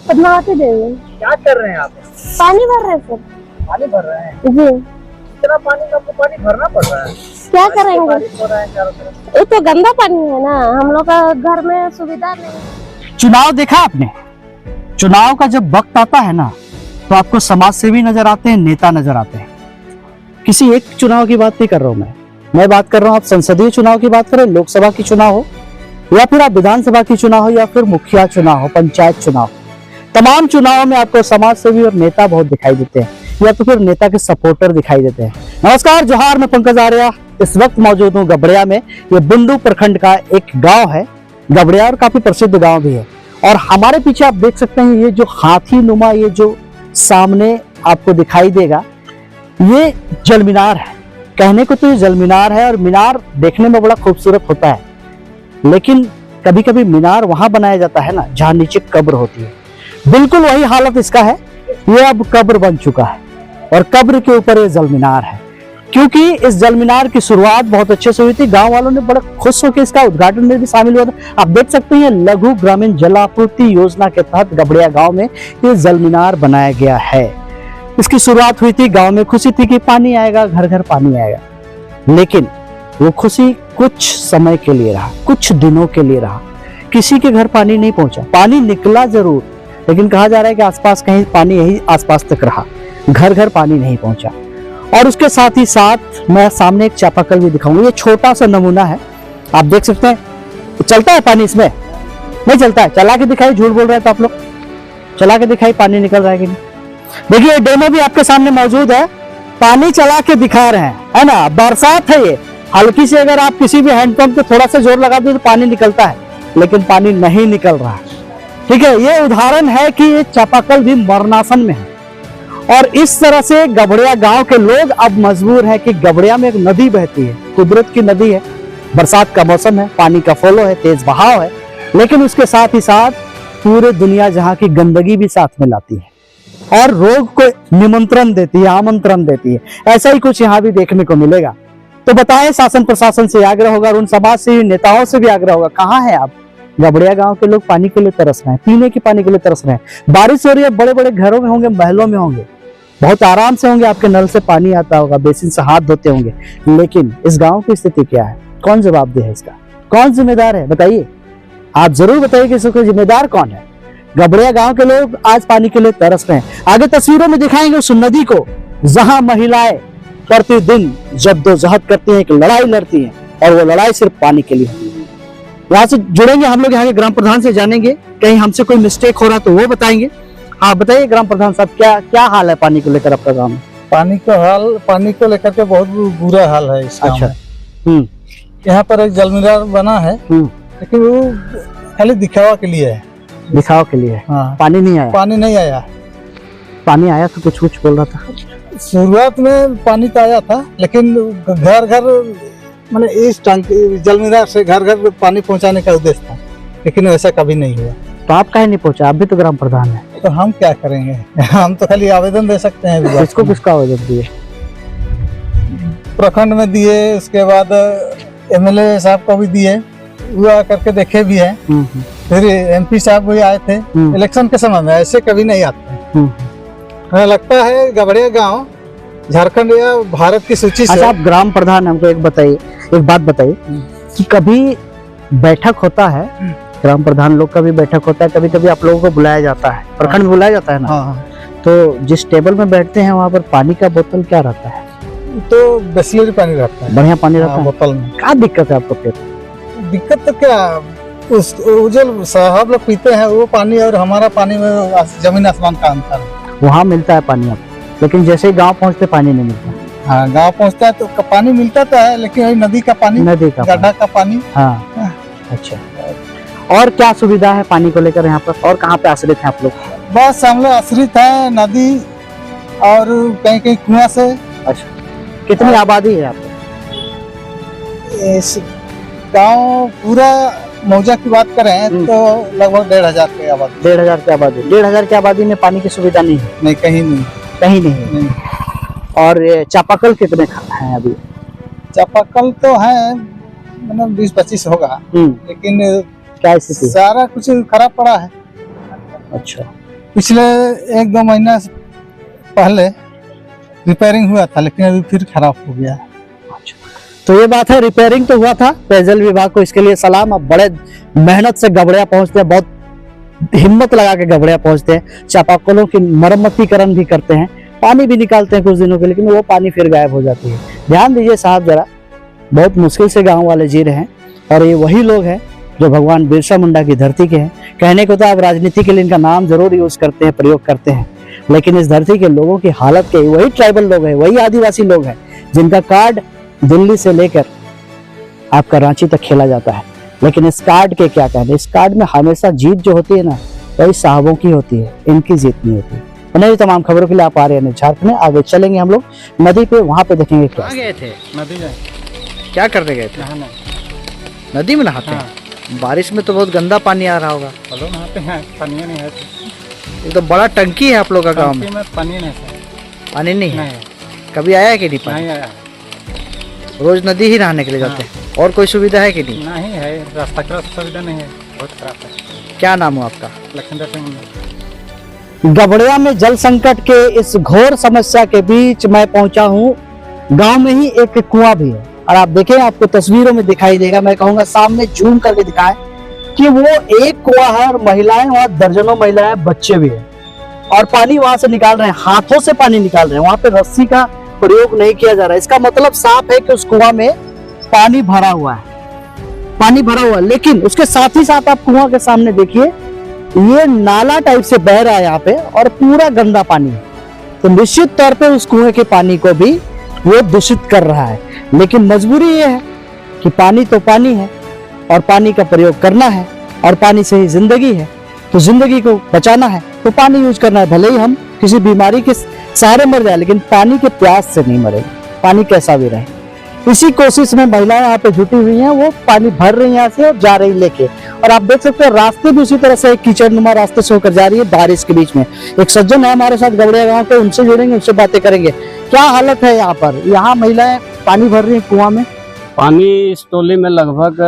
पद्मावती देवी। क्या कर रहे हैं आप? पानी भर रहे हैं सर। पानी भर रहे हैं? जी। इतना पानी में आपको पानी भरना पड़ रहा है? क्या करेंगे, बारिश हो रहा है चारों तरफ। ये तो गंदा पानी है ना, हम लोग का घर में सुविधा नहीं। चुनाव देखा आपने? चुनाव का जब वक्त आता है ना, तो आपको समाज सेवी नजर आते हैं, नेता नजर आते हैं। किसी एक चुनाव की बात नहीं कर रहा हूं मैं बात कर रहा हूं, आप संसदीय चुनाव की बात करें, लोकसभा की चुनाव हो या फिर आप विधानसभा की चुनाव हो या फिर मुखिया चुनाव हो, पंचायत चुनाव, तमाम चुनावों में आपको समाज सेवी और नेता बहुत दिखाई देते हैं, या तो फिर नेता के सपोर्टर दिखाई देते हैं। नमस्कार, जोहार, मैं पंकज आर्या इस वक्त मौजूद हूँ गबड़िया में। ये बुंडू प्रखंड का एक गांव है गबड़िया, और काफी प्रसिद्ध गांव भी है। और हमारे पीछे आप देख सकते हैं, ये जो हाथी नुमा, ये जो सामने आपको दिखाई देगा, ये जल मीनार है। कहने को तो ये जल मीनार है, और मीनार देखने में बड़ा खूबसूरत होता है, लेकिन कभी कभी मीनार वहां बनाया जाता है ना जहां नीचे कब्र होती है। बिल्कुल वही हालत इसका है, ये अब कब्र बन चुका है और कब्र के ऊपर ये जल मीनार है। क्योंकि इस जल मीनार की शुरुआत बहुत अच्छे से हुई थी, गांव वालों ने बड़ा खुश होकर इसका उद्घाटन में भी शामिल हुआ था। आप देख सकते हैं, लघु ग्रामीण जलापूर्ति योजना के तहत गबड़िया गांव में ये जल मीनार बनाया गया है। इसकी शुरुआत हुई थी, गांव में खुशी थी कि पानी आएगा, घर घर पानी आएगा। लेकिन वो खुशी कुछ समय के लिए रहा, कुछ दिनों के लिए रहा। किसी के घर पानी नहीं पहुंचा, पानी निकला जरूर, लेकिन कहा जा रहा है कि आसपास कहीं पानी यही आसपास तक रहा, घर घर पानी नहीं पहुंचा। और उसके साथ ही साथ मैं सामने एक चापाकल भी दिखाऊंगा। ये छोटा सा नमूना है, आप देख सकते हैं। चलता है पानी इसमें? नहीं चलता है। चला के दिखाई, झूठ बोल रहे हैं तो आप लोग। चला के दिखाई पानी निकल रहा है कि नहीं। देखिए, डेमो भी आपके सामने मौजूद है, पानी चला के दिखा रहे हैं, है ना। बरसात है ये, हल्की से अगर आप किसी भी हैंडपंप पे थोड़ा सा जोर लगा दो तो पानी निकलता है, लेकिन पानी नहीं निकल रहा है। ठीक है, ये उदाहरण है कि ये चापाकल भी मरणासन में है। और इस तरह से गबड़िया गांव के लोग अब मजबूर हैं कि गबड़िया में एक नदी बहती है, कुदरत की नदी है, बरसात का मौसम है, पानी का फ्लो है, तेज बहाव है, लेकिन उसके साथ ही साथ पूरे दुनिया जहां की गंदगी भी साथ में लाती है और रोग को निमंत्रण देती है, आमंत्रण देती है। ऐसा ही कुछ यहाँ भी देखने को मिलेगा। तो बताएं, शासन प्रशासन से आग्रह होगा और उन समाज से नेताओं से भी आग्रह होगा, कहाँ है आप? गबड़िया गांव के लोग पानी के लिए तरस रहे हैं, पीने के पानी के लिए तरस रहे हैं। बारिश हो रही है, बड़े बड़े घरों में होंगे, महलों में होंगे, बहुत आराम से होंगे, आपके नल से पानी आता होगा, बेसिन से हाथ धोते होंगे, लेकिन इस गांव की स्थिति क्या है? कौन जवाबदेह है इसका? कौन जिम्मेदार है? बताइए, आप जरूर बताइए कि इसका जिम्मेदार कौन है। गबड़िया गांव के लोग आज पानी के लिए तरस रहे हैं। आगे तस्वीरों में दिखाएंगे उस नदी को जहां महिलाएं प्रतिदिन जद्दोजहद करती हैं, एक लड़ाई लड़ती हैं, और वो लड़ाई सिर्फ पानी के लिए। यहाँ से जुड़ेंगे हम लोग, यहाँ के ग्राम प्रधान से जानेंगे, कहीं हमसे कोई मिस्टेक हो रहा तो वो बताएंगे। हाँ बताइए ग्राम प्रधान साहब, क्या हाल है पानी को लेकर आपका गाँव में? पानी को लेकर के बहुत बुरा हाल है इस गाँव में। यहाँ पर एक जल मीनार बना है, लेकिन वो खाली दिखावा के लिए है। दिखावा के लिए? हाँ। पानी नहीं आया? पानी नहीं आया। पानी आया तो कुछ बोल रहा था। शुरुआत में पानी तो आया था, लेकिन घर घर मतलब इस टंकी जल मीनार से घर घर पानी पहुंचाने का उद्देश्य था, लेकिन वैसा कभी नहीं हुआ। तो आप काहे नहीं पहुंचा? आप भी तो ग्राम प्रधान है। तो हम क्या करेंगे? हम तो खाली आवेदन दे सकते हैं। किसका आवेदन दिए? प्रखंड में दिए, उसके बाद एमएलए साहब को भी दिए, वो आकर के देखे भी है। फिर एमपी साहब भी आए थे इलेक्शन के समय में, ऐसे कभी नहीं आते। हमें लगता है गबड़िया गांव झारखंड या भारत की सूची से। अच्छा, आप ग्राम प्रधान, हमको एक बात बताइए कि कभी बैठक होता है, ग्राम प्रधान लोग का भी बैठक होता है, कभी कभी आप लोगों को बुलाया जाता है, प्रखंड में बुलाया जाता है ना। हाँ। तो जिस टेबल में बैठते हैं वहाँ पर पानी का बोतल क्या रहता है? तो बिसलेरी पानी रहता है, बढ़िया पानी रहता है बोतल में। क्या दिक्कत है आपको? फिर दिक्कत तो क्या, उस जो साहब लोग पीते हैं वो पानी और हमारा पानी में जमीन आसमान का अंतर है। वहाँ मिलता है पानी आपको, लेकिन जैसे ही गाँव पहुँचते पानी नहीं मिलता। हाँ, गाँव पहुँचता है तो पानी मिलता तो है, लेकिन नदी का पानी, गड्ढा का पानी। हाँ। अच्छा, और क्या सुविधा है पानी को लेकर यहाँ पर, और कहाँ पे आश्रित हैं आप लोग? बस हम लोग आश्रित है नदी और कहीं कहीं कुआं से। अच्छा, कितनी आबादी है आपको? इस गाँव पूरा मौजा की बात करें तो लगभग 1500 की आबादी। 1500 की आबादी? 1500 की आबादी में पानी की सुविधा नहीं है? नहीं, कहीं नहीं, कहीं नहीं। और चापाकल कितने हैं अभी? चापाकल तो है मतलब 20-25 होगा, लेकिन क्या स्थिति? सारा कुछ खराब पड़ा है। अच्छा, पिछले 1-2 महीना से पहले रिपेयरिंग हुआ था, लेकिन अभी फिर खराब हो गया है। तो ये बात है, रिपेयरिंग तो हुआ था, पेयजल विभाग को इसके लिए सलाम। अब बड़े मेहनत से गबड़िया पहुंचते हैं, बहुत हिम्मत लगा के गबड़िया पहुंचते हैं, चापाकलों की मरम्मतीकरण भी करते हैं, पानी भी निकालते हैं कुछ दिनों के लिए, लेकिन वो पानी फिर गायब हो जाती है। ध्यान दीजिए साहब जरा, बहुत मुश्किल से गांव वाले जी रहे हैं, और ये वही लोग हैं जो भगवान बिरसा मुंडा की धरती के हैं। कहने को तो आप राजनीति के लिए इनका नाम जरूर यूज करते हैं, प्रयोग करते हैं, लेकिन इस धरती के लोगों की हालत के वही ट्राइबल लोग हैं, वही आदिवासी लोग हैं जिनका कार्ड दिल्ली से लेकर आपका रांची तक खेला जाता है। लेकिन इस कार्ड के क्या कहने, इस कार्ड में हमेशा जीत जो होती है ना, वही साहबों की होती है, इनकी जीत नहीं होती। नई तमाम खबरों के लिए आप आ रहे हैं झारखंड में। आगे चलेंगे हम लोग नदी पे, वहां पे देखेंगे क्या गए थे। नदी गए, क्या करने गए थे? नहाने। नदी में नहाते हैं? बारिश में तो बहुत गंदा पानी आ रहा होगा। चलो नहाते हैं, पानी नहीं है। ये तो बड़ा टंकी है आप लोग का गाँव में। पानी नहीं है। पानी नहीं है? कभी आया है कि नहीं पानी? नहीं आया। रोज नदी ही नहाने के लिए जाते हैं? और कोई सुविधा है कि नहीं? नहीं है, रास्ता का सुविधा नहीं है, बहुत खराब है। क्या नाम है आपका? लखिंदर सिंह। गबड़िया में जल संकट के इस घोर समस्या के बीच मैं पहुंचा हूं। गांव में ही एक कुआं भी है, और आप देखें, आपको तस्वीरों में दिखाई देगा, मैं कहूंगा सामने जूम करके दिखाएं कि वो एक कुआं है, और महिलाएं वहां, दर्जनों महिलाएं, बच्चे भी हैं, और पानी वहां से निकाल रहे हैं, हाथों से पानी निकाल रहे हैं, वहां पे रस्सी का प्रयोग नहीं किया जा रहा है। इसका मतलब साफ है कि उस कुआं में पानी भरा हुआ है, पानी भरा हुआ है। लेकिन उसके साथ ही साथ आप कुआं के सामने देखिए, ये नाला टाइप से बह रहा है यहाँ पे, और पूरा गंदा पानी है। तो निश्चित तौर पे उस कुएं के पानी को भी वो दूषित कर रहा है। लेकिन मजबूरी ये है कि पानी तो पानी है, और पानी का प्रयोग करना है, और पानी से ही जिंदगी है। तो जिंदगी को बचाना है तो पानी यूज करना है। भले ही हम किसी बीमारी के सहारे मर जाए, लेकिन पानी के प्यास से नहीं मरेंगे, पानी कैसा भी रहे। इसी कोशिश में महिलाएं यहाँ पे जुटी हुई हैं, वो पानी भर रही हैं यहाँ से और जा रही लेके। और आप देख सकते हैं रास्ते भी उसी तरह से कीचड़नुमा रास्ते से होकर जा रही है बारिश के बीच में। एक सज्जन है हमारे साथ गबड़िया गांव के, उनसे जुड़ेंगे, उनसे बातें करेंगे। क्या हालत है यहाँ पर? यहाँ महिलाएं पानी भर रही है कुआं में। पानी इस टोली में लगभग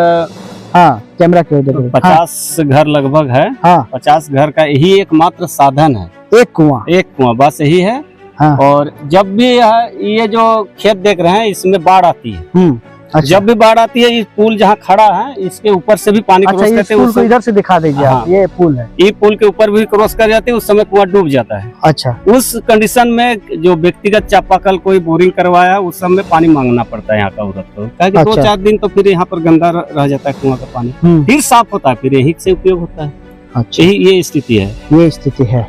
हाँ, कैमरा क्यों देखो, 50 घर लगभग है। हाँ, 50 घर का यही एकमात्र साधन है, एक कुआं बस यही है। हाँ। और जब भी ये जो खेत देख रहे हैं, इसमें बाढ़ आती है। अच्छा। जब भी बाढ़ आती है, ये पुल जहाँ खड़ा है, इसके ऊपर से भी पानी क्रॉस करते हैं। पुल को इधर से दिखा दीजिए आप, ये पुल है, ये पुल के ऊपर भी क्रॉस कर जाती है, उस समय कुआं डूब जाता है। अच्छा। उस कंडीशन में जो व्यक्तिगत चापाकल कोई बोरिंग करवाया, उस समय पानी मांगना पड़ता है यहाँ का औरत को। क्या 2-4 दिन तो फिर यहाँ पर गंदा रह जाता है कुआं का पानी, फिर साफ होता है, फिर यही से उपयोग होता है। अच्छा, ये स्थिति है। ये स्थिति है।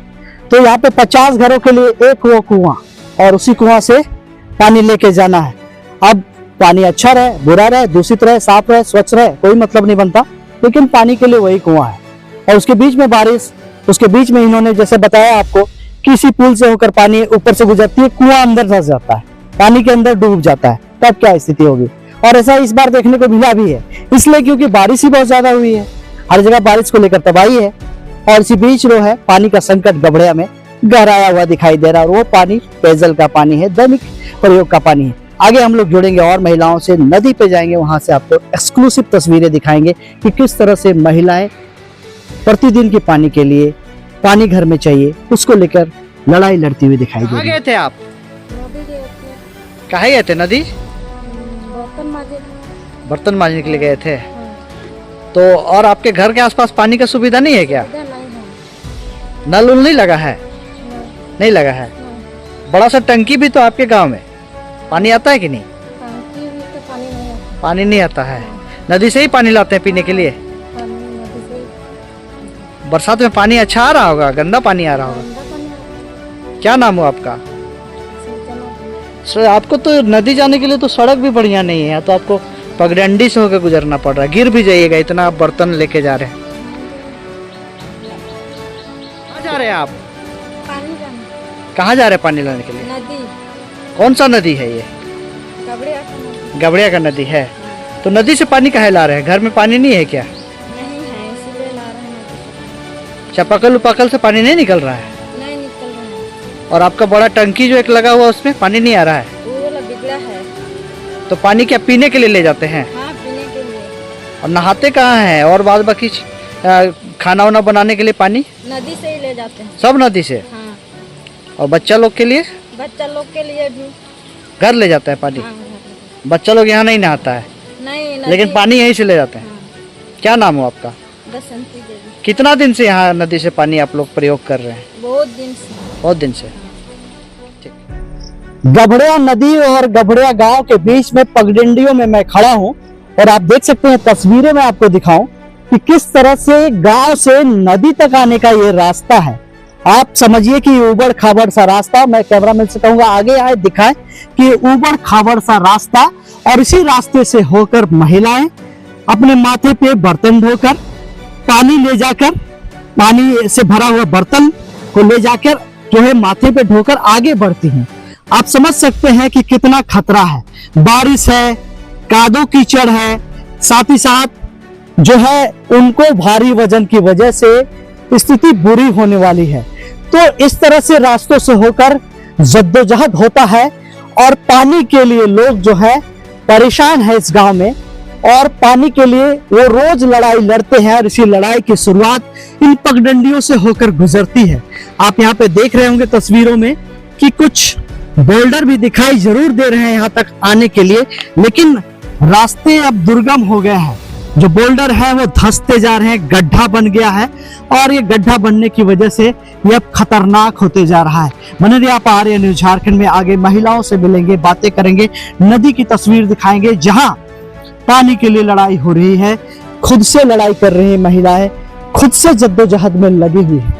तो यहाँ पे 50 घरों के लिए एक वो कुआं, और उसी कुआं से पानी लेके जाना है। अब पानी अच्छा रहे, बुरा रहे, दूषित रहे, साफ रहे, स्वच्छ रहे, कोई मतलब नहीं बनता, लेकिन पानी के लिए वही कुआं है। और उसके बीच में बारिश, उसके बीच में इन्होंने जैसे बताया आपको, किसी पुल से होकर पानी ऊपर से गुजरती है, कुआं अंदर धंस जाता है, पानी के अंदर डूब जाता है, तब क्या स्थिति होगी। और ऐसा इस बार देखने को मिला भी है, इसलिए क्योंकि बारिश ही बहुत ज्यादा हुई है, हर जगह बारिश को लेकर तबाही है। और इसी बीच जो है पानी का संकट गबड़िया में गहराया हुआ दिखाई दे रहा है, और वो पानी पेयजल का पानी है, दैनिक प्रयोग का पानी है। आगे हम लोग जुड़ेंगे और महिलाओं से, नदी पे जाएंगे, वहां से आपको एक्सक्लूसिव तस्वीरें दिखाएंगे कि किस तरह से महिलाएं प्रतिदिन के पानी के लिए, पानी घर में चाहिए, उसको लेकर लड़ाई लड़ती हुई दिखाई दे कहाँ रही है। गए थे आप? नदी गए थे, कहाँ गए थे? नदी बर्तन माजे। बर्तन मांजने के लिए गए थे। तो और आपके घर के आसपास पानी का सुविधा नहीं है क्या? नहीं है, नल उल नहीं लगा है? नहीं लगा है। बड़ा सा टंकी भी तो आपके गांव में, पानी आता है कि नहीं? टंकी भी तो पानी नहीं आता, पानी नहीं आता है। नदी से ही पानी लाते हैं पीने के लिए? पानी नदी से बरसात में पानी अच्छा आ रहा होगा, गंदा पानी आ रहा होगा? गंदा पानी आता है। क्या नाम हो आपका? सूचना सर, आपको तो नदी जाने के लिए तो सड़क भी बढ़िया नहीं है, तो आपको पगडंडी से होकर गुजरना पड़ रहा है, गिर भी जाइएगा, इतना आप बर्तन लेके जा रहे हैं। कहाँ जा रहे हैं आप? पानी जाना, कहाँ जा रहे हैं पानी लाने के लिए? नदी, कौन सा नदी है ये? गबड़िया का नदी। गबड़िया का नदी है। तो नदी से पानी काहे ला रहे हैं? घर में पानी नहीं है क्या? नहीं है, इसीलिए ला रहे हैं नदी। चापाकल उपाकल से पानी नहीं निकल रहा है? नहीं निकल रहा है, और आपका बड़ा टंकी जो एक लगा हुआ, उसमें पानी नहीं आ रहा है? वो वाला बिगड़ा है। तो पानी क्या पीने के लिए ले जाते हैं? हाँ, पीने के लिए। और नहाते कहाँ हैं? और बाद बाकी खाना वाना बनाने के लिए पानी नदी से ही ले जाते हैं। सब नदी से? हाँ, और बच्चा लोग के लिए? बच्चा लोग के लिए भी। घर ले जाता है पानी? हाँ, बच्चा लोग यहाँ नहीं नहाता है नहीं लेकिन पानी यहीं से ले जाते हैं। क्या नाम हो आपका? बसंती देवी। कितना दिन से यहाँ नदी से पानी आप लोग प्रयोग कर रहे हैं? बहुत दिन से। बहुत दिन से। गभड़िया नदी और गभड़िया गांव के बीच में पगडंडियों में मैं खड़ा हूं और आप देख सकते हैं तस्वीरें मैं आपको दिखाऊं कि किस तरह से गांव से नदी तक आने का ये रास्ता है। आप समझिए कि ऊबड़ खाबड़ सा रास्ता, मैं कैमरामैन से कहूंगा आगे आए दिखाएं कि ऊबड़ खाबड़ सा रास्ता, और इसी रास्ते से होकर महिलाएं अपने माथे पे बर्तन ढोकर पानी ले जाकर, पानी से भरा हुआ बर्तन को ले जाकर जो है माथे पे ढोकर आगे बढ़ती हैं। आप समझ सकते हैं कि कितना खतरा है, बारिश है, कादो कीचड़ है, साथ ही साथ जो है उनको भारी वजन की वजह से स्थिति बुरी होने वाली है। तो इस तरह से रास्तों से होकर जद्दोजहद होता है और पानी के लिए लोग जो है परेशान है इस गांव में, और पानी के लिए वो रोज लड़ाई लड़ते हैं और इसी लड़ाई की शुरुआत इन पगडंडियों से होकर गुजरती है। आप यहाँ पे देख रहे होंगे तस्वीरों में कि कुछ बोल्डर भी दिखाई जरूर दे रहे हैं यहाँ तक आने के लिए, लेकिन रास्ते अब दुर्गम हो गए हैं। जो बोल्डर है वो धंसते जा रहे हैं, गड्ढा बन गया है और ये गड्ढा बनने की वजह से ये अब खतरनाक होते जा रहा है। बने रहिए आप आ रहे हैं न्यूज़ झारखंड में। आगे महिलाओं से मिलेंगे, बातें करेंगे, नदी की तस्वीर दिखाएंगे जहां पानी के लिए लड़ाई हो रही है, खुद से लड़ाई कर रही है महिलाएं, खुद से जद्दोजहद में लगी हुई है।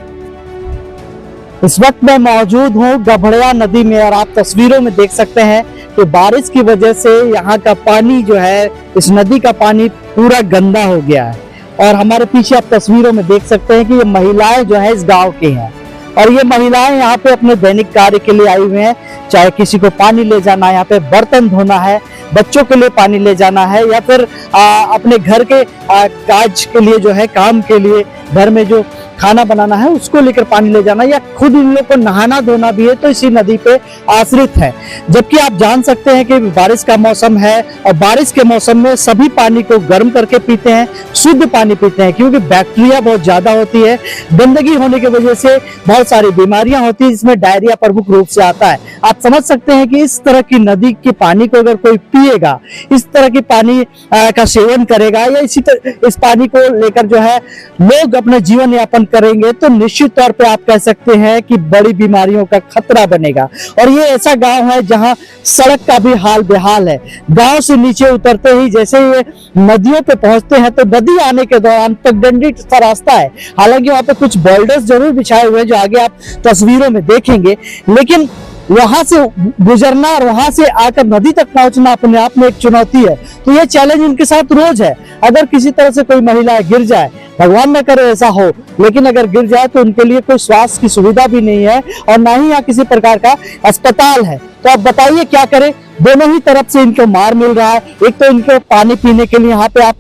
इस वक्त मैं मौजूद हूँ गभड़िया नदी में और आप तस्वीरों में देख सकते हैं कि बारिश की वजह से यहाँ का पानी जो है, इस नदी का पानी पूरा गंदा हो गया है। और हमारे पीछे आप तस्वीरों में देख सकते हैं कि ये महिलाएं जो है इस गांव की हैं और ये महिलाएं यहाँ पे अपने दैनिक कार्य के लिए आई हुई हैं, चाहे किसी को पानी ले जाना है, यहाँ पे बर्तन धोना है, बच्चों के लिए पानी ले जाना है, या फिर अपने घर के काज के लिए जो है, काम के लिए घर में जो खाना बनाना है उसको लेकर पानी ले जाना, या खुद इन लोग को नहाना धोना भी है तो इसी नदी पे आश्रित है। जबकि आप जान सकते हैं कि बारिश का मौसम है और बारिश के मौसम में सभी पानी को गर्म करके पीते हैं, शुद्ध पानी पीते हैं, क्योंकि बैक्टीरिया बहुत ज्यादा होती है। गंदगी होने की वजह से बहुत सारी बीमारियां होती है जिसमें डायरिया प्रमुख रूप से आता है। आप समझ सकते हैं कि इस तरह की नदी के पानी को अगर कोई पिएगा, इस तरह की पानी का सेवन करेगा या इस पानी को लेकर जो है लोग अपना जीवन यापन करेंगे तो निश्चित तौर पे आप कह सकते हैं कि बड़ी बीमारियों का खतरा बनेगा। और ये ऐसा गांव है जहां सड़क का भी हाल बेहाल है। गांव से नीचे उतरते ही जैसे ये नदियों पे पहुंचते हैं तो नदी आने के दौरान पगडंडी सा रास्ता है। हालांकि वहां पे कुछ बोल्डर्स जरूर बिछाए हुए हैं जो आगे आप तस्वीरों में देखेंगे, लेकिन वहां से गुजरना और वहां से आकर नदी तक पहुंचना अपने आप में एक चुनौती है। तो ये चैलेंज इनके साथ रोज है। अगर किसी तरह से कोई महिला गिर जाए, भगवान न करे ऐसा हो, लेकिन अगर गिर जाए तो उनके लिए कोई स्वास्थ्य की सुविधा भी नहीं है और ना ही यहाँ किसी प्रकार का अस्पताल है। तो आप बताइए क्या करें। दोनों ही तरफ से इनको मार मिल रहा है। एक तो इनको पानी पीने के लिए यहाँ पे आप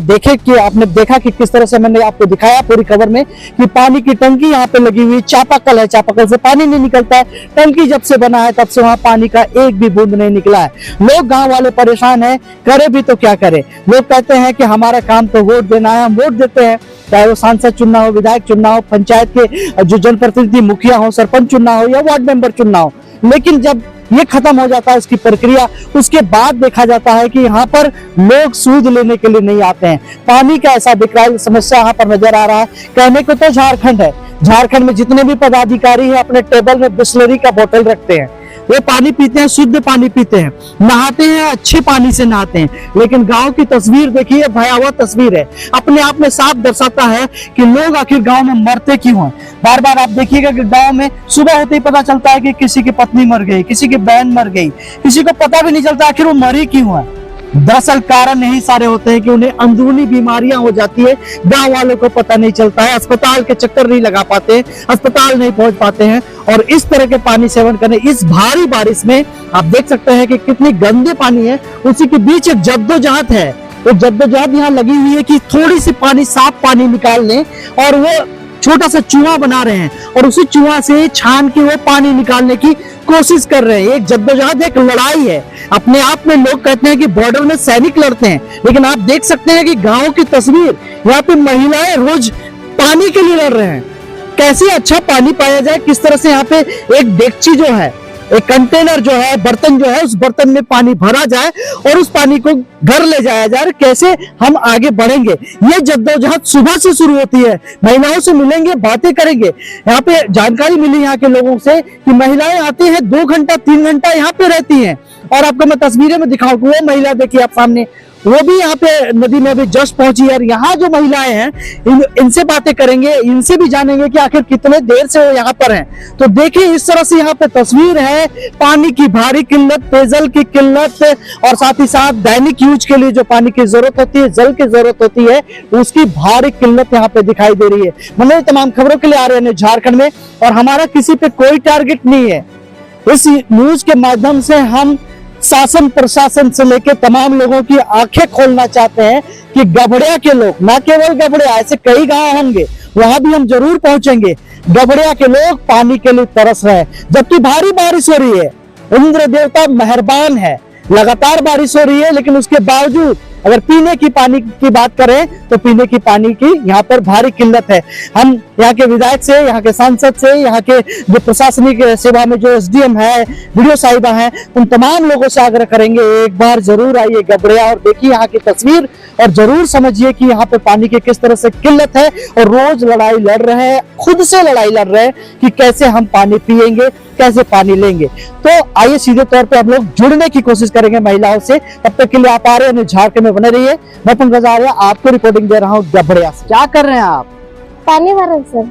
देखे कि आपने देखा कि किस तरह से मैंने आपको दिखाया पूरी खबर में कि पानी की टंकी यहाँ पे लगी हुई, चापाकल है, चापाकल से पानी नहीं निकलता है। टंकी जब से बना है तब से वहाँ पानी का एक भी बूंद नहीं निकला है। लोग गांव वाले परेशान हैं, करे भी तो क्या करे। लोग कहते हैं कि हमारा काम तो वोट देना है, हम वोट देते हैं, चाहे वो सांसद चुनना हो, विधायक चुनना हो, पंचायत के जो जनप्रतिनिधि मुखिया हो, सरपंच चुनना हो या वार्ड मेंबर चुनना हो। लेकिन जब ये खत्म हो जाता है उसकी प्रक्रिया, उसके बाद देखा जाता है कि यहाँ पर लोग सूद लेने के लिए नहीं आते हैं। पानी का ऐसा विकराल समस्या यहाँ पर नजर आ रहा है। कहने को तो झारखंड है, झारखंड में जितने भी पदाधिकारी हैं अपने टेबल में बिस्लरी का बोतल रखते हैं, वो पानी पीते हैं, शुद्ध पानी पीते हैं, नहाते हैं, अच्छे पानी से नहाते हैं। लेकिन गांव की तस्वीर देखिए, भयावह तस्वीर है। अपने आप में साफ दर्शाता है कि लोग आखिर गांव में मरते क्यों हैं। बार बार आप देखिएगा कि गांव में सुबह होते ही पता चलता है कि किसी की पत्नी मर गई, किसी की बहन मर गई, किसी को पता भी नहीं चलता आखिर वो मरी क्यों है। दरअसल कारण यही सारे होते हैं कि उन्हें अंदरूनी बीमारियां हो जाती है, गांव वालों को पता नहीं चलता है, अस्पताल के चक्कर नहीं लगा पाते, अस्पताल नहीं पहुंच पाते हैं। और इस तरह के पानी सेवन करने इस भारी बारिश में आप देख सकते हैं कि कितनी गंदे पानी है। उसी के बीच एक जद्दोजहद है, वो जद्दोजहद यहाँ लगी हुई है कि थोड़ी सी पानी, साफ पानी निकाल लें, और वो छोटा सा चूहा बना रहे हैं और उसी चूहा से छान के वो पानी निकालने की कोशिश कर रहे हैं। एक जद्दोजहद, एक लड़ाई है। अपने आप में लोग कहते हैं कि बॉर्डर में सैनिक लड़ते हैं, लेकिन आप देख सकते हैं कि गांव की तस्वीर, यहाँ पे महिलाएं रोज पानी के लिए लड़ रहे हैं। कैसे अच्छा पानी पाया जाए, किस तरह से यहाँ पे एक डेगची जो है, एक कंटेनर जो है, बर्तन जो है, उस बर्तन में पानी भरा जाए और उस पानी को घर ले जाया जाए, कैसे हम आगे बढ़ेंगे। ये जद्दोजहद सुबह से शुरू होती है। महिलाओं से मिलेंगे, बातें करेंगे। यहाँ पे जानकारी मिली यहाँ के लोगों से कि महिलाएं आती हैं 2 घंटा 3 घंटा यहाँ पे रहती हैं। और आपको मैं तस्वीरें में दिखाऊं कि वो महिला देखिए आप सामने, वो भी यहाँ पे नदी में भी जस्ट पहुंची है। और यहाँ जो महिलाएं हैं इनसे बातें करेंगे, इनसे भी जानेंगे कि आखिर कितने देर से वो यहाँ पर हैं। तो देखिए इस तरह से यहाँ पे तस्वीर है, पानी की भारी किल्लत, पेयजल की किल्लत और साथ ही साथ दैनिक यूज के लिए जो पानी की जरूरत होती है, जल की जरूरत होती है, उसकी भारी किल्लत यहाँ पे दिखाई दे रही है। मतलब तमाम खबरों के लिए आ रहे हैं झारखंड में, और हमारा किसी पे कोई टारगेट नहीं है। इस न्यूज के माध्यम से हम शासन प्रशासन से लेकर तमाम लोगों की आंखें खोलना चाहते हैं कि गबड़िया के लोग, ना केवल गबड़िया, ऐसे कई गांव होंगे, वहां भी हम जरूर पहुंचेंगे। गबड़िया के लोग पानी के लिए तरस रहे हैं, जबकि भारी बारिश हो रही है। इंद्र देवता मेहरबान है, लगातार बारिश हो रही है, लेकिन उसके बावजूद अगर पीने की पानी की बात करें तो पीने की पानी की यहाँ पर भारी किल्लत है। हम यहाँ के विधायक से, यहाँ के सांसद से, यहाँ के जो प्रशासनिक सेवा में जो एसडीएम है, वीडियो साहिबा है, उन तमाम लोगों से आग्रह करेंगे एक बार जरूर आइए गबड़िया और देखिए यहाँ की तस्वीर, और जरूर समझिए कि यहाँ पे पानी की किस तरह से किल्लत है। और रोज लड़ाई लड़ रहे हैं, खुद से लड़ाई लड़ रहे हैं कि कैसे हम पानी पिएंगे, कैसे पानी लेंगे। तो आइए सीधे तौर पे हम लोग जुड़ने की कोशिश करेंगे महिलाओं से। तब तक के लिए आप आ रहे हैं झारखंड में बने रहिए। मैं पंकज आर्य आपको रिपोर्टिंग दे रहा हूँ गबड़िया से। क्या कर रहे हैं आप? पानी भर रहे हैं सर।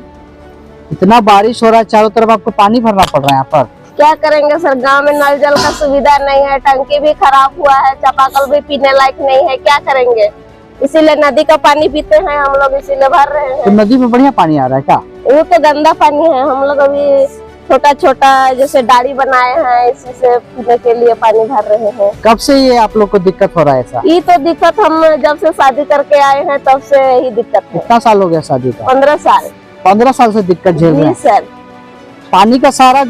इतना बारिश हो रहा है, चारों तरफ आपको पानी भरना पड़ रहा है यहाँ पर। क्या करेंगे सर, गांव में नल जल का सुविधा नहीं है, टंकी भी खराब हुआ है, चापाकल भी पीने लायक नहीं है, क्या करेंगे। इसीलिए नदी का पानी पीते हैं हम लोग, इसीलिए भर रहे हैं। तो नदी में बढ़िया पानी आ रहा है क्या? वो तो गंदा पानी है, हम लोग अभी छोटा छोटा जैसे डाड़ी बनाए हैं, इसी से पीने के लिए पानी भर रहे हैं। कब से ये आप लोग को दिक्कत हो रहा है ऐसा? ये तो दिक्कत हम जब से शादी करके आए हैं तब से ही दिक्कत है। कितना साल हो गया शादी का? 15 साल। 15 साल से दिक्कत झेल रहे हैं सर। पानी का सारा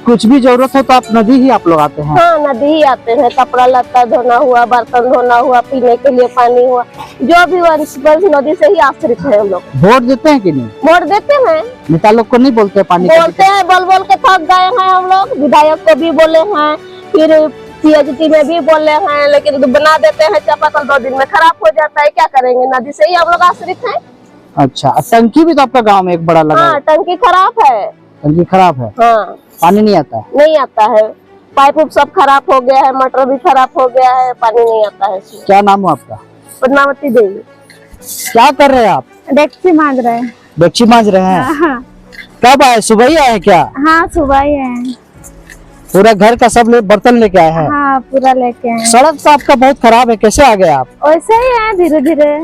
कुछ भी जरूरत हो तो आप नदी ही आप लोग आते हैं? हाँ, नदी ही आते हैं। कपड़ा लत्ता धोना हुआ, बर्तन धोना हुआ, पीने के लिए पानी हुआ, जो भी हुआ नदी से ही आश्रित है हम लोग। वोट देते हैं कि नहीं? वोट देते हैं। नेता लोग को नहीं बोलते पानी? बोलते हैं, बोल बोल के थक गए हैं हम लोग। विधायक को भी बोले हैं, फिर पीएचडी में भी बोले हैं, लेकिन बना देते हैं चापाकल, 2 दिन में खराब हो जाता है। क्या करेंगे, नदी से ही हम लोग आश्रित हैं। अच्छा, टंकी भी तो आपका गाँव में एक बड़ा लगा? हाँ, टंकी खराब है। टंकी खराब है? हाँ, पानी नहीं आता है? नहीं आता है, पाइप उप सब खराब हो गया है, मोटर भी खराब हो गया है, पानी नहीं आता है। क्या नाम है आपका? पद्मावती देवी। क्या कर रहे हैं आप? डेक्ची मांज रहे हैं। डेक्ची मांज रहे हैं? हाँ, कब आए? सुबह ही आए क्या? हाँ सुबह ही आए। पूरा घर का सब बर्तन लेके आए हैं? हाँ, पूरा लेके आए। सड़क तो आपका बहुत खराब है, कैसे आ गए आप? वैसे ही है, धीरे धीरे।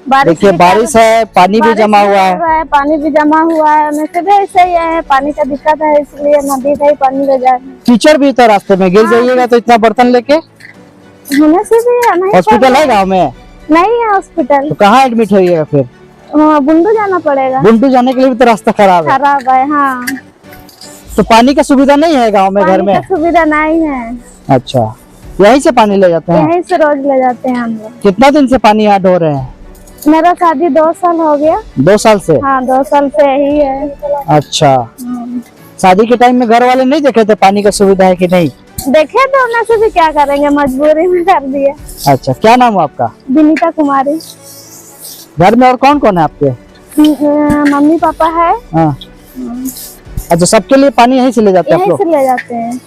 देखिए बारिश है, पानी भी जमा हुआ है। पानी भी जमा हुआ है, वैसे भी ऐसे ही है, पानी का दिक्कत है, इसलिए नदी का ही पानी ले जाए। कीचड़ भी तो रास्ते में, गिर जाइएगा तो इतना बर्तन लेके। होने से भी नहीं। हॉस्पिटल है गाँव में? नहीं है हॉस्पिटल। तो कहाँ एडमिट होइएगा फिर? बुंडू जाना पड़ेगा। बुंडू जाने के लिए भी तो रास्ता खराब है। खराब है, हाँ। तो पानी का सुविधा नहीं है गाँव में? घर में सुविधा नहीं है। अच्छा, यहीं से पानी ले जाते हैं? यहीं से रोज ले जाते हैं हम लोग। कितना दिन से पानी यहाँ ढो रहे हैं? मेरा शादी 2 साल हो गया। 2 साल से? हाँ, 2 साल से यही है। अच्छा, शादी के टाइम में घर वाले नहीं देखे थे पानी का सुविधा है कि नहीं? देखे तो होने से भी क्या करेंगे, मजबूरी में कर दिया। अच्छा, क्या नाम है आपका? विनीता कुमारी। घर में और कौन कौन है आपके? मम्मी पापा है। हाँ। अच्छा, सबके लिए पानी यहीं से ले जाते हैं आप यहीं लोग? से ले जाते हैं।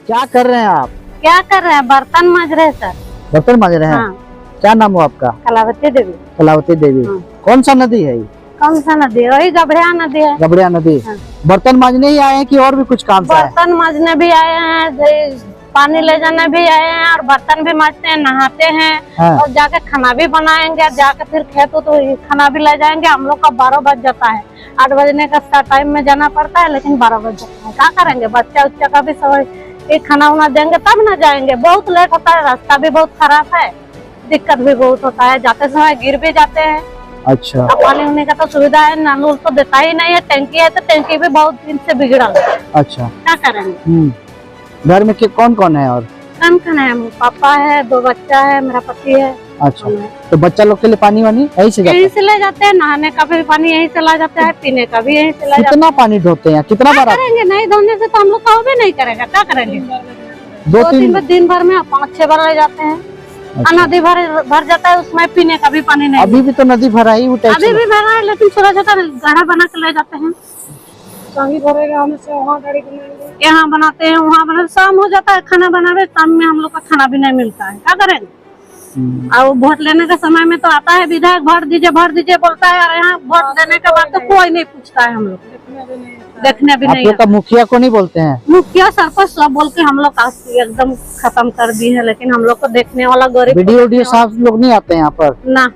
क्या कर रहे हैं आप? क्या कर रहे हैं, बर्तन मांज रहे हैं सर। बर्तन मांज रहे हैं? हाँ। क्या नाम हो आपका? कलावती देवी। कलावती देवी। कौन सा नदी है ये? कौन सा नदी? वही गबड़िया नदी है। गबड़िया नदी। हाँ। बर्तन मांजने ही आए हैं कि और भी कुछ काम से आए हैं? बर्तन मांजने भी आए हैं, पानी ले जाने भी आए हैं, और बर्तन भी मांजते हैं, नहाते हैं। हाँ। और जाके खाना भी बनाएंगे, जाके फिर खेत तो खाना भी ले जाएंगे। हम लोग का 12 बज जाता है, 8 बजने का टाइम में जाना पड़ता है, लेकिन 12 बज जाता है। क्या करेंगे, बच्चा उच्चा का भी सब खाना उना देंगे तब ना जाएंगे। बहुत लेट होता है, रास्ता भी बहुत खराब है, दिक्कत भी बहुत होता है, जाते समय गिर भी जाते हैं। अच्छा, पानी होने का तो सुविधा है, नल उल तो देता ही नहीं है। टंकी है तो टंकी भी बहुत दिन से बिगड़ा है। अच्छा, क्या करेंगे। घर में कौन कौन है? और कौन है? पापा है, 2 बच्चा है, मेरा पति है। अच्छा, तो बच्चा लोग के लिए पानी वानी यहीं से जाता यहीं है? से ले जाते हैं, नहाने का भी पानी यहीं से ला जाता है, पीने का भी यहीं से ला जाता कितना पानी ढोते हैं, कितना है। बार क्या करेंगे, नहीं धोने से तो हम लोग का वो भी नहीं करेगा, क्या करेंगे। दो दो तीन दिन भर में 5-6 बार ले जाते हैं। नदी भर जाता है, उसमें पीने का भी पानी नहीं। अभी भी तो नदी भरा ही वो टाइप अभी भी भरा है, लेकिन छोटा छोटा गढ़ा बना के ले जाते हैं। यहाँ बनाते हैं, वहाँ बनाते, शाम हो जाता है खाना बनावे, शाम में हम लोग का खाना भी नहीं मिलता है, क्या करेंगे। और वोट लेने का समय में तो आता है विधायक, भर दीजिए बोलता है, और यहाँ वोट देने के बाद तो कोई नहीं पूछता है, हम लोग देखने भी आप नहीं लोग का मुखिया को नहीं बोलते हैं? मुखिया सरपंच सब बोल के हम लोग एकदम खत्म कर दिए हैं, लेकिन हम लोग को देखने वाला गरीब वीडियो साहब लोग नहीं आते हैं यहाँ पर? ना,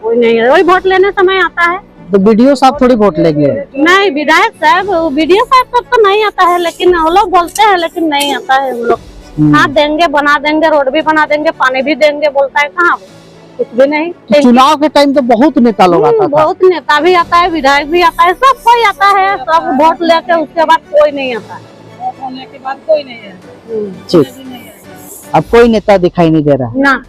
कोई नहीं है। वही वोट लेने समय आता है, तो वीडियो साहब थोड़ी वोट लेंगे? नहीं विधायक साहब, वीडियो साहब सब तो नहीं आता है, लेकिन वो लोग बोलते हैं, लेकिन नहीं आता है। हम लोग हाँ देंगे, बना देंगे, रोड भी बना देंगे, पानी भी देंगे, बोलता है कहाँ, कुछ भी नहीं। तो चुनाव के टाइम तो बहुत नेता लोग आता था। बहुत नेता भी आता है, विधायक भी आता है, सब कोई आता है, सब वोट लेके उसके बाद कोई नहीं आता है। वोट होने के बाद कोई नहीं है। अब कोई नेता दिखाई नहीं दे रहा है? ना,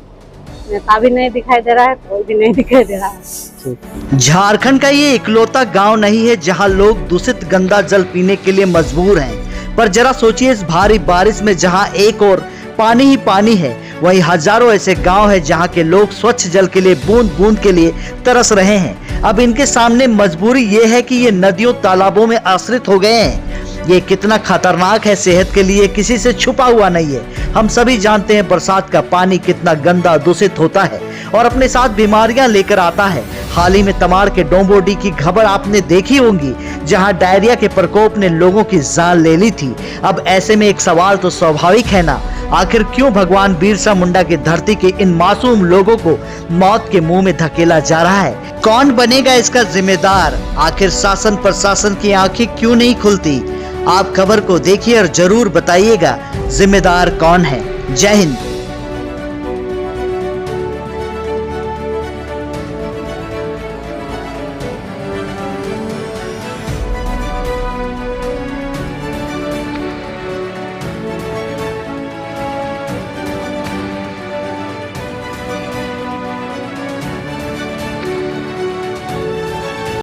नेता भी नहीं दिखाई दे रहा है, कोई भी नहीं दिखाई दे रहा है। झारखंड का ये इकलौता गांव नहीं है जहां लोग दूषित गंदा जल पीने के लिए मजबूर हैं। पर जरा सोचिए, इस भारी बारिश में जहां एक और पानी ही पानी है, वहीं हजारों ऐसे गांव हैं जहां के लोग स्वच्छ जल के लिए बूंद बूंद के लिए तरस रहे हैं। अब इनके सामने मजबूरी ये है कि ये नदियों तालाबों में आश्रित हो गए हैं। ये कितना खतरनाक है सेहत के लिए किसी से छुपा हुआ नहीं है। हम सभी जानते हैं बरसात का पानी कितना गंदा दूषित होता है और अपने साथ बीमारियां लेकर आता है। हाल ही में तमाड़ के डोंबोडी की खबर आपने देखी होंगी, जहां डायरिया के प्रकोप ने लोगों की जान ले ली थी। अब ऐसे में एक सवाल तो स्वाभाविक है ना, आखिर क्यों भगवान बिरसा मुंडा की धरती के इन मासूम लोगों को मौत के मुंह में धकेला जा रहा है? कौन बनेगा इसका जिम्मेदार? आखिर शासन प्रशासन की आंखें क्यों नहीं खुलती? आप खबर को देखिए और जरूर बताइएगा जिम्मेदार कौन है। जय हिंद।